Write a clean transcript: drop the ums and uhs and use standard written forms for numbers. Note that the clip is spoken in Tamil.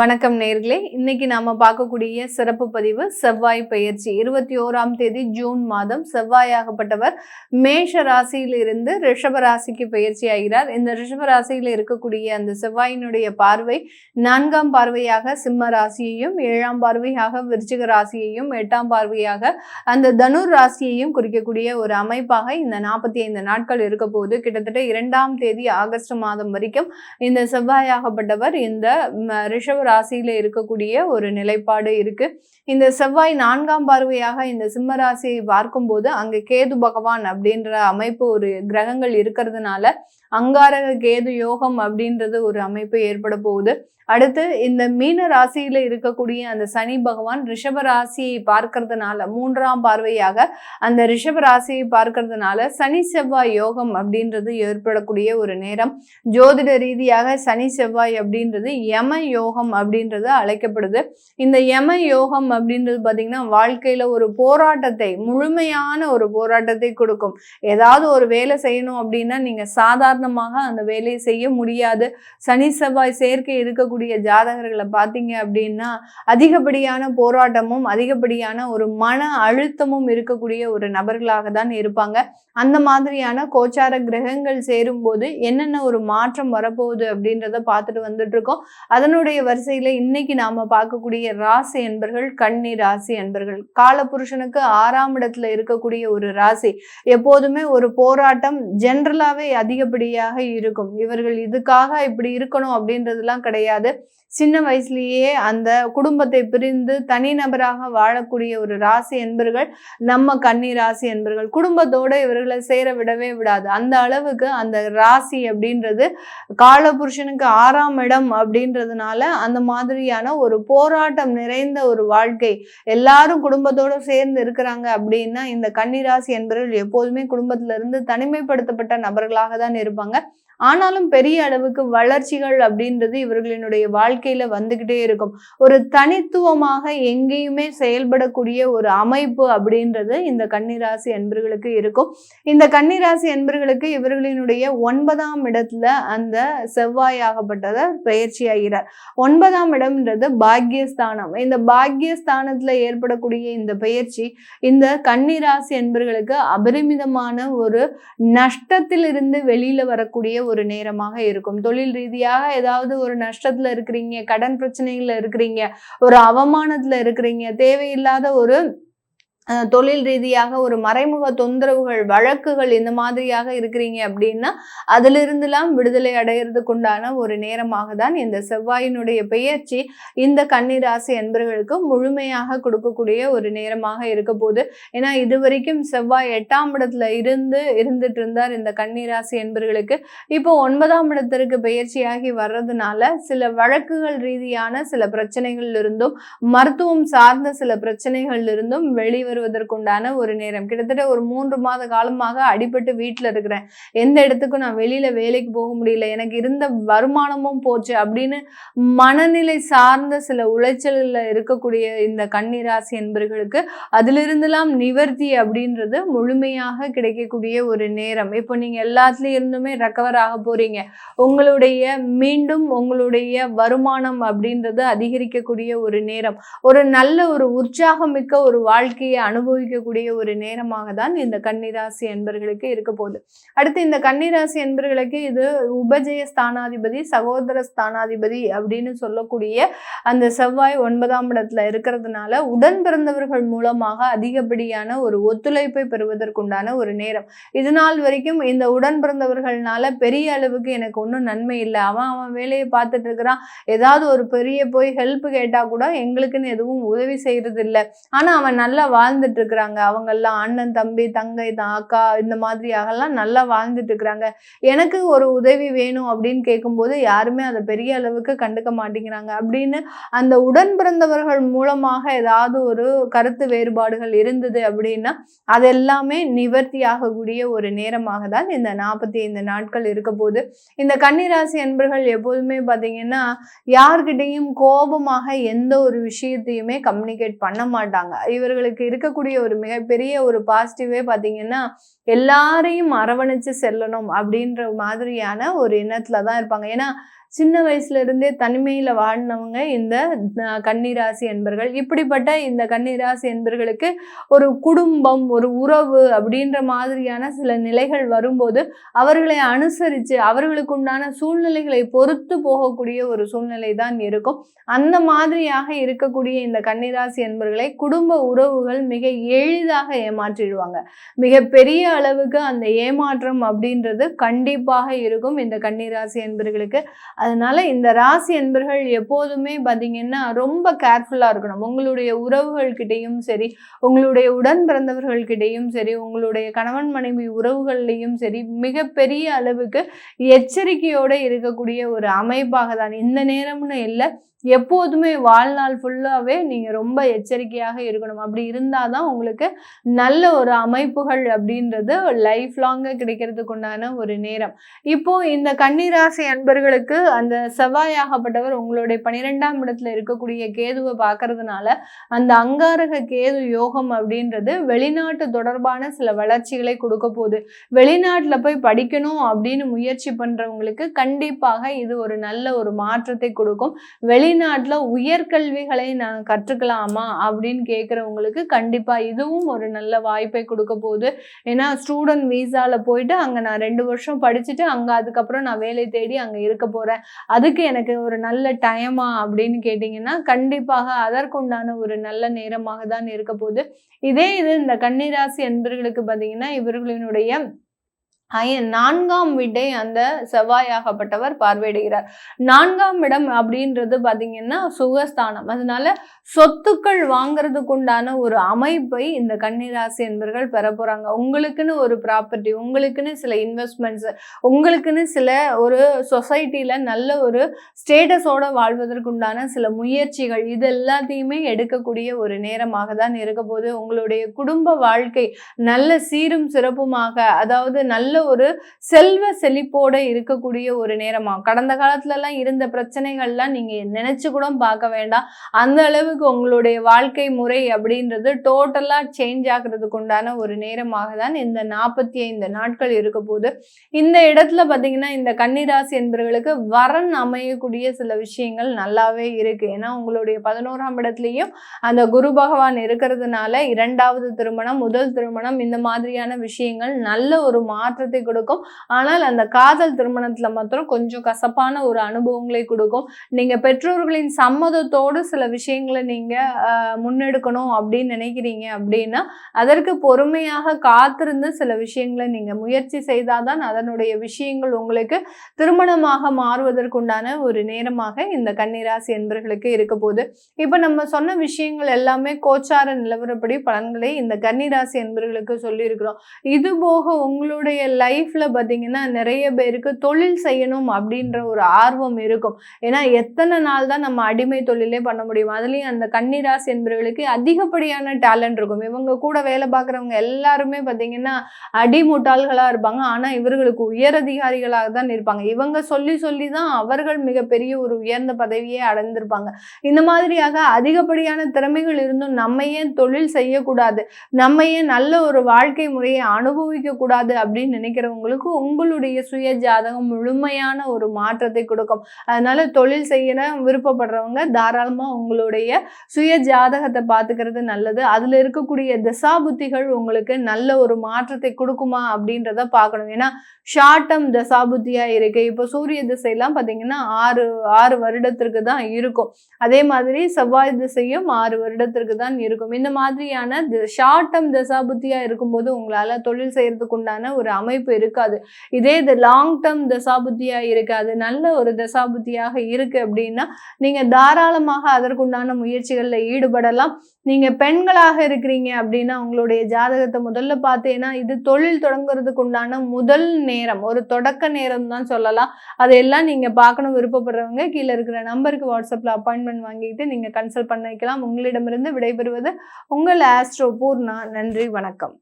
வணக்கம் நேர்களே, இன்னைக்கு நாம பார்க்கக்கூடிய சிறப்பு பதிவு செவ்வாய் பெயர்ச்சி. 21ஆம் தேதி ஜூன் மாதம் செவ்வாயாகப்பட்டவர் மேஷ ராசியில இருந்து ரிஷப ராசிக்கு பெயர்ச்சி ஆகிறார். இந்த ரிஷப ராசியில இருக்கக்கூடிய அந்த செவ்வாயினுடைய பார்வை 4ஆம் பார்வையாக சிம்ம ராசியையும், 7ஆம் பார்வையாக விருச்சிக ராசியையும், 8ஆம் பார்வையாக அந்த தனுர் ராசியையும் குறிக்கக்கூடிய ஒரு அமைப்பாக இந்த 45 நாட்கள் இருக்க போது. கிட்டத்தட்ட 2ஆம் தேதி ஆகஸ்ட் மாதம் வரைக்கும் இந்த செவ்வாயாகப்பட்டவர் இந்த ரிஷப ராசியில இருக்கக்கூடிய ஒரு நிலைப்பாடு இருக்கு. இந்த செவ்வாய் 4ஆம் பார்வையாக இந்த சிம்ம ராசியை பார்க்கும்போது அங்க கேது பகவான் அப்படின்ற அமைப்பு ஒரு கிரகங்கள் இருக்கிறதுனால அங்காரக கேது யோகம் அப்படின்றது ஒரு அமைப்பு ஏற்பட போகுது. அடுத்து இந்த மீன ராசியில இருக்கக்கூடிய அந்த சனி பகவான் ரிஷப ராசியை பார்க்கறதுனால 3ஆம் பார்வையாக அந்த ரிஷப ராசியை பார்க்கறதுனால சனி செவ்வாய் யோகம் அப்படின்றது ஏற்படக்கூடிய ஒரு நேரம். ஜோதிட ரீதியாக சனி செவ்வாய் அப்படின்றது யம யோகம் அப்படின்றது அழைக்கப்படுது. இந்த யம யோகம் அப்படின்றது பாத்தீங்கன்னா வாழ்க்கையில ஒரு போராட்டத்தை, முழுமையான ஒரு போராட்டத்தை கொடுக்கும். ஏதாவது ஒரு வேலை செய்யணும் அப்படின்னா நீங்க சாதாரணமாக அந்த வேலையை செய்ய முடியாது. சனி செவ்வாய் சேர்க்கை இருக்கக்கூடிய ஜாதகர்களை பார்த்தீங்க அப்படின்னா அதிகப்படியான போராட்டமும் அதிகப்படியான ஒரு மன அழுத்தமும் இருக்கக்கூடிய ஒரு நபர்களாக தான் இருப்பாங்க. அந்த மாதிரியான கோச்சார கிரகங்கள் சேரும் போது என்னென்ன ஒரு மாற்றம் வரப்போகுது அப்படின்றத பார்த்துட்டு வந்துட்டு இருக்கோம். அதனுடைய வரிசையில இன்னைக்கு நாம பார்க்கக்கூடிய ராசி என்பர்கள் கன்னி ராசி என்பர்கள். காலபுருஷனுக்கு 6ஆம் இடத்துல இருக்கக்கூடிய ஒரு ராசி. எப்போதுமே ஒரு போராட்டம் ஜென்ரலாவே அதிகப்படியாக இருக்கும். இவர்கள் இதுக்காக இப்படி இருக்கணும் அப்படின்றதுலாம் கிடையாது. சின்ன வயசுலயே அந்த குடும்பத்தை பிரிந்து தனிநபராக வாழக்கூடிய ஒரு ராசி என்பர்கள் நம்ம கன்னி ராசி என்பர்கள். குடும்பத்தோட இவர்களை சேர விடவே விடாது. அந்த அளவுக்கு அந்த ராசி அப்படின்றது காலபுருஷனுக்கு 6ஆம் இடம் அப்படின்றதுனால அந்த மாதிரியான ஒரு போராட்டம் நிறைந்த ஒரு வாழ்க்கை. எல்லாரும் குடும்பத்தோட சேர்ந்து இருக்கிறாங்க அப்படின்னா இந்த கன்னி ராசி என்பவர்கள் எப்போதுமே குடும்பத்துல இருந்து தனிமைப்படுத்தப்பட்ட நபர்களாக தான் இருப்பாங்க. ஆனாலும் பெரிய அளவுக்கு வளர்ச்சிகள் அப்படின்றது இவர்களினுடைய வாழ்க்கையில வந்துகிட்டே இருக்கும். ஒரு தனித்துவமாக எங்கேயுமே செயல்படக்கூடிய ஒரு அமைப்பு அப்படின்றது இந்த கன்னிராசி என்பர்களுக்கு இருக்கும். இந்த கன்னிராசி என்பர்களுக்கு இவர்களினுடைய 9ஆம் இடத்துல அந்த செவ்வாயாகப்பட்டதை பயிற்சி ஆகிறார். 9ஆம் இடம்ன்றது பாக்கியஸ்தானம். இந்த பாக்கியஸ்தானத்துல ஏற்படக்கூடிய இந்த பயிற்சி இந்த கன்னிராசி என்பர்களுக்கு அபரிமிதமான ஒரு நஷ்டத்திலிருந்து வெளியில வரக்கூடிய ஒரு நேரமாக இருக்கும். தொழில் ரீதியாக ஏதாவது ஒரு நஷ்டத்துல இருக்கிறீங்க, கடன் பிரச்சனைகள்ல இருக்கிறீங்க, ஒரு அவமானத்துல இருக்கிறீங்க, தேவையில்லாத ஒரு தொழில் ரீதியாக ஒரு மறைமுக தொந்தரவுகள், வழக்குகள் இந்த மாதிரியாக இருக்கிறீங்க அப்படின்னா அதிலிருந்துலாம் விடுதலை அடைகிறதுக்குண்டான ஒரு நேரமாக தான் இந்த செவ்வாயினுடைய பெயர்ச்சி இந்த கன்னிராசி என்பர்களுக்கு முழுமையாக கொடுக்கக்கூடிய ஒரு நேரமாக இருக்க போகுது. ஏன்னா இதுவரைக்கும் செவ்வாய் 8ஆம் இடத்துல இருந்துட்டு இருந்தார் இந்த கன்னிராசி என்பர்களுக்கு. இப்போ 9ஆம் இடத்திற்கு பெயர்ச்சியாகி வர்றதுனால சில வழக்குகள் ரீதியான சில பிரச்சனைகள் இருந்தும், மருத்துவம் சார்ந்த சில பிரச்சனைகள் இருந்தும் வருவதற்குண்டான ஒரு நேரம். கிட்டத்தட்ட ஒரு 3 மாத காலமாக அடிபட்டு வீட்டுல இருக்கிறேன், எந்த இடத்துக்கும் நான் வெளியில வேலைக்கு போக முடியல, எனக்கு இருந்த வருமானமும் போச்சு அப்படின்னு மனநிலை சார்ந்த சில உளைச்சல்ல இருக்கக்கூடிய இந்த கன்னிராசி என்பர்களுக்கு அதிலிருந்தெல்லாம் நிவர்த்தி அப்படின்றது முழுமையாக கிடைக்கக்கூடிய ஒரு நேரம். இப்போ நீங்க எல்லாத்துலயும் இருந்துமே ரெக்கவர் ஆக போறீங்க. மீண்டும் உங்களுடைய வருமானம் அப்படின்றது அதிகரிக்கக்கூடிய ஒரு நேரம். ஒரு நல்ல ஒரு உற்சாகமிக்க ஒரு வாழ்க்கையை அனுபவிக்கக்கூடிய ஒரு நேரமாக தான் இந்த கன்னிராசி என்பர்களுக்கு இருக்க போகுது. அடுத்து இந்த கன்னிராசி என்பர்களுக்கு இது உபஜய ஸ்தானாதிபதி, சகோதர ஸ்தானாதிபதி அப்படின்னு சொல்லக்கூடிய அந்த செவ்வாய் 9ஆம் இடத்துல இருக்கிறதுனால உடன் பிறந்தவர்கள் மூலமாக அதிகப்படியான ஒரு ஒத்துழைப்பை பெறுவதற்குண்டான ஒரு நேரம். இது நாள் வரைக்கும் இந்த உடன் பிறந்தவர்கள்னால பெரிய அளவுக்கு எனக்கு ஒன்றும் நன்மை இல்லை, அவன் வேலையை பார்த்துட்டு இருக்கிறான், ஏதாவது ஒரு பெரிய போய் ஹெல்ப் கேட்டா கூட எங்களுக்குன்னு எதுவும் உதவி செய்யறது இல்லை, ஆனா அவன் நல்லா வாழ்ந்துட்டு இருக்கிறாங்க, அவங்க எல்லாம் அண்ணன் தம்பி தங்கை அக்கா இந்த மாதிரியாகலாம் நல்லா வாழ்ந்துட்டு இருக்கிறாங்க, எனக்கு ஒரு உதவி வேணும் அப்படின்னு கேட்கும்போது யாருமே அதை பெரிய அளவுக்கு கண்டுக்க மாட்டேங்கிறாங்க அப்படின்னு அந்த உடன் பிறந்தவர்கள் மூலமாக ஏதாவது ஒரு கருத்து வேறுபாடுகள் இருந்தது அப்படின்னா அதெல்லாமே நிவர்த்தி ஆகக்கூடிய ஒரு நேரமாக தான் இந்த 45 நாட்கள் இருக்க போது. இந்த கன்னிராசி என்பர்கள் எப்போதுமே பார்த்தீங்கன்னா யார்கிட்டையும் கோபமாக எந்த ஒரு விஷயத்தையுமே கம்யூனிகேட் பண்ண மாட்டாங்க. இவர்களுக்கு இருக்கக்கூடிய ஒரு மிகப்பெரிய ஒரு பாசிட்டிவே பார்த்தீங்கன்னா எல்லாரையும் அரவணைச்சு செல்லணும் அப்படின்ற மாதிரியான ஒரு எண்ணத்துல தான் இருப்பாங்க. ஏன்னா சின்ன வயசுல இருந்தே தனிமையில வாழ்ந்தவங்க இந்த கன்னிராசி என்பர்கள். இப்படிப்பட்ட இந்த கன்னிராசி என்பர்களுக்கு ஒரு குடும்பம், ஒரு உறவு அப்படின்ற மாதிரியான சில நிலைகள் வரும்போது அவர்களை அனுசரித்து அவர்களுக்கு உண்டான சூழ்நிலைகளை பொறுத்து போகக்கூடிய ஒரு சூழ்நிலை தான் இருக்கும். அந்த மாதிரியாக இருக்கக்கூடிய இந்த கன்னிராசி என்பர்களை குடும்ப உறவுகள் மிக எளிதாக ஏமாற்றிடுவாங்க. மிக பெரிய அளவுக்கு அந்த ஏமாற்றம் அப்படின்றது கண்டிப்பாக இருக்கும் இந்த கன்னிராசி என்பர்களுக்கு. அதனால இந்த ராசி என்பர்கள் எப்போதுமே பார்த்தீங்கன்னா ரொம்ப கேர்ஃபுல்லா இருக்கணும். உங்களுடைய உறவுகள்கிட்டையும் சரி, உங்களுடைய உடன் பிறந்தவர்கள்கிட்டையும் சரி, உங்களுடைய கணவன் மனைவி உறவுகள்லையும் சரி, மிகப்பெரிய அளவுக்கு எச்சரிக்கையோடு இருக்கக்கூடிய ஒரு அமைப்பாக தான் இந்த நேரம்னு இல்லை, எப்போதுமே வாழ்நாள் ஃபுல்லாகவே நீங்கள் ரொம்ப எச்சரிக்கையாக இருக்கணும். அப்படி இருந்தால் தான் உங்களுக்கு நல்ல ஒரு அமைப்புகள் அப்படின்றது லைஃப் லாங்காக கிடைக்கிறதுக்கு உண்டான ஒரு நேரம். இப்போ இந்த கன்னிராசி அன்பர்களுக்கு அந்த செவ்வாயாகப்பட்டவர் உங்களுடைய 12ஆம் இடத்துல இருக்கக்கூடிய கேதுவை பார்க்கறதுனால அந்த அங்காரக கேது யோகம் அப்படின்றது வெளிநாட்டு தொடர்பான சில வளர்ச்சிகளை கொடுக்க போகுது. வெளிநாட்டில் போய் படிக்கணும் அப்படின்னு முயற்சி பண்ணுறவங்களுக்கு கண்டிப்பாக இது ஒரு நல்ல ஒரு மாற்றத்தை கொடுக்கும். வெளிநாட்டுல உயர்கல்விகளை நான் கற்றுக்கலாமா அப்படின்னு கேட்குறவங்களுக்கு கண்டிப்பா இதுவும் ஒரு நல்ல வாய்ப்பை கொடுக்க போகுது. ஏன்னா ஸ்டூடெண்ட் வீசால போயிட்டு அங்க நான் 2 வருஷம் படிச்சுட்டு அங்க அதுக்கப்புறம் நான் வேலை தேடி அங்க இருக்க போறேன், அதுக்கு எனக்கு ஒரு நல்ல டைமா அப்படின்னு கேட்டீங்கன்னா கண்டிப்பாக அதற்குண்டான ஒரு நல்ல நேரமாக தான் இருக்க போகுது. இது இந்த கன்னிராசி என்பர்களுக்கு பார்த்தீங்கன்னா இவர்களினுடைய 4ஆம் வீட்டை அந்த செவ்வாயாகப்பட்டவர் பார்வையிடுகிறார். 4ஆம் இடம் அப்படின்றது பார்த்தீங்கன்னா சுகஸ்தானம். அதனால சொத்துக்கள் வாங்குறதுக்குண்டான ஒரு அமைப்பை இந்த கன்னிராசி என்பர்கள் பெற போறாங்க. உங்களுக்குன்னு ஒரு ப்ராப்பர்ட்டி, உங்களுக்குன்னு சில இன்வெஸ்ட்மெண்ட்ஸ், உங்களுக்குன்னு சில ஒரு சொசைட்டில நல்ல ஒரு ஸ்டேட்டஸோட வாழ்வதற்குண்டான சில முயற்சிகள், இது எல்லாத்தையுமே எடுக்கக்கூடிய ஒரு நேரமாக தான் இருக்க போது. உங்களுடைய குடும்ப வாழ்க்கை நல்ல சீரும் சிறப்புமாக, அதாவது நல்ல ஒரு செல்வ செழிப்போட இருக்கக்கூடிய ஒரு நேரமா. கடந்த காலத்துல எல்லாம் இருந்த பிரச்சனைகள்லாம் நீங்க நினைச்சு கூட பார்க்க வேண்டாம். அந்த அளவுக்கு உங்களுடைய வாழ்க்கை முறை அப்படின்றது டோட்டலா சேஞ்ச் ஆகிறதுக்கு உண்டான ஒரு நேரமாக தான் இந்த 45 நாட்கள் இருக்க போது. இந்த இடத்துல பாத்தீங்கன்னா இந்த கன்னிராசி என்பவர்களுக்கு வரன் அமையக்கூடிய சில விஷயங்கள் நல்லாவே இருக்கு. ஏன்னா உங்களுடைய 11ஆம் இடத்துலயும் அந்த குரு பகவான் இருக்கிறதுனால 2வது திருமணம், முதல் திருமணம், இந்த மாதிரியான விஷயங்கள் நல்ல ஒரு மாற்றத்தை கொடுக்கும். ஆனால் அந்த காதல் திருமணத்துல மாத்திரம் கொஞ்சம் கசப்பான ஒரு அனுபவங்களை கொடுக்கும். நீங்க பெற்றோர்களின் சம்மதத்தோடு சில விஷயங்களை நீங்க முன்னெடுக்கணும் அப்படின்னு நினைக்கிறீங்க அப்படின்னா அதற்கு பொறுமையாக காத்திருந்து சில விஷயங்களை நீங்க முயற்சி செய்தாதான் அதனுடைய விஷயங்கள் உங்களுக்கு திருமணமாக மாறுவதற்குண்டான ஒரு நேரமாக இந்த கன்னிராசி என்பர்களுக்கு இருக்க போகுது. இப்ப நம்ம சொன்ன விஷயங்கள் எல்லாமே கோச்சார நிலவரப்படி பலன்களை இந்த கன்னிராசி என்பர்களுக்கு சொல்லி இருக்கிறோம். இது போக உங்களுடைய லைஃப்ல பார்த்தீங்கன்னா நிறைய பேருக்கு தொழில் செய்யணும் அப்படின்ற ஒரு ஆர்வம் இருக்கும். ஏன்னா எத்தனை நாள் தான் நம்ம அடிமை தொழிலே பண்ண முடியும். அதுலேயும் அந்த கன்னிராசி என்பவர்களுக்கு அதிகப்படியான டேலண்ட் இருக்கும். இவங்க கூட வேலை பார்க்குறவங்க எல்லாருமே பார்த்தீங்கன்னா அடிமுட்டாள்களாக இருப்பாங்க. ஆனால் இவர்களுக்கு உயரதிகாரிகளாக தான் இருப்பாங்க. இவங்க சொல்லி சொல்லி தான் அவர்கள் மிகப்பெரிய ஒரு உயர்ந்த பதவியே அடைந்திருப்பாங்க. இந்த மாதிரியாக அதிகப்படியான திறமைகள் இருந்தும் நம்ம ஏன் தொழில் செய்யக்கூடாது, நம்ம ஏன் நல்ல ஒரு வாழ்க்கை முறையை அனுபவிக்க கூடாது அப்படின்னு நினைக்கிறவங்களுக்கு உங்களுடைய சுய ஜாதகம் முழுமையான ஒரு மாற்றத்தை கொடுக்கும். அதனால தொழில் செய்ய விருப்பப்படுறவங்க தாராளமா உங்களுடைய சுய ஜாதகத்தை பார்த்துக்கிறது நல்லது. அதுல இருக்கக்கூடிய தசாபுத்திகள் உங்களுக்கு நல்ல ஒரு மாற்றத்தை கொடுக்குமா அப்படின்றத பார்க்கணும். ஏன்னா ஷார்ட் டேர்ம் தசாபுத்தியா இருக்கு. இப்போ சூரிய திசையெல்லாம் பார்த்தீங்கன்னா 6 வருடத்திற்கு தான் இருக்கும். அதே மாதிரி செவ்வாய் திசையும் 6 வருடத்திற்கு தான் இருக்கும். இந்த மாதிரியான ஷார்ட் டேர்ம் தசாபுத்தியா இருக்கும்போது உங்களால தொழில் செய்யறதுக்கு உண்டான ஒரு அமைப்பு இருக்காது. இதே இது லாங் டேர்ம் தசாபுத்தியா இருக்காது, நல்ல ஒரு தசாபுத்தியாக இருக்கு அப்படின்னா நீங்க தாராளமாக அதற்குண்டான முயற்சிகள்ல ஈடுபடலாம். நீங்க பெண்களாக இருக்கிறீங்க அப்படின்னா உங்களுடைய ஜாதகத்தை முதல்ல பார்த்தீங்கன்னா இது தொழில் தொடங்குறதுக்கு உண்டான முதல் நேரம், ஒரு தொடக்க நேரம் தான் சொல்லலாம். அதையெல்லாம் நீங்க பார்க்கணும் விருப்பப்படுறவங்க கீழே இருக்கிற நம்பருக்கு வாட்ஸ்அப்ல அப்பாயின்மெண்ட் வாங்கிட்டு நீங்க கன்சல்ட் பண்ணிக்கலாம். உங்களிடமிருந்து விடைபெறுவது உங்கள் ஆஸ்ட்ரோ பூர்ணா. நன்றி, வணக்கம்.